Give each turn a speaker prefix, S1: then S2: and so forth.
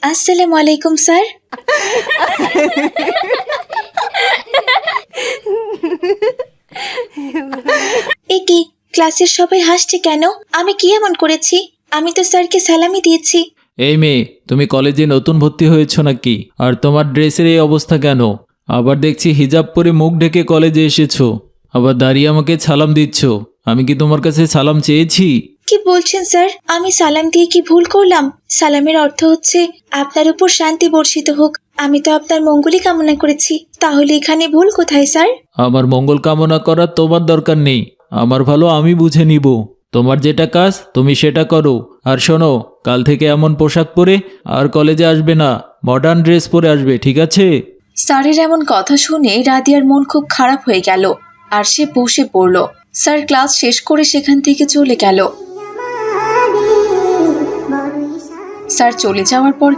S1: আসসালামু আলাইকুম স্যার। এ কি, ক্লাসের সবাই হাসছে কেন? আমি কি এমন করেছি? আমি তো স্যারকে সালামই দিয়েছি।
S2: এই মেয়ে, তুমি কলেজে নতুন ভর্তি হয়েছো নাকি? আর তোমার ড্রেসের এই অবস্থা কেন? আবার দেখছি হিজাব পরে মুখ ঢেকে কলেজে এসেছো, আবার দাঁড়িয়ে আমাকে সালাম দিচ্ছ। আমি কি তোমার কাছে সালাম চেয়েছি?
S1: কি বলছেন স্যার? আমি সালাম দিয়ে কি ভুল করলাম? সালামের অর্থ হচ্ছে আপনার উপর শান্তি বর্ষিত হোক। আমি তো আপনার মঙ্গলই কামনা করেছি। তাহলে এখানে ভুল কোথায় স্যার?
S2: আমার মঙ্গল কামনা করার তোমার দরকার নেই। আমার ভালো আমি বুঝে নিব। তোমার যেটা কাজ তুমি সেটা করো। আর শোনো, কাল থেকে এমন পোশাক পরে আর কলেজে আসবে না, মডার্ন ড্রেস পরে আসবে, ঠিক আছে?
S1: স্যারের এমন কথা শুনে রাদিয়ার মন খুব খারাপ হয়ে গেল আর সে বসে পড়ল। স্যার ক্লাস শেষ করে সেখান থেকে চলে গেল। স্যার চলে যাওয়ার পর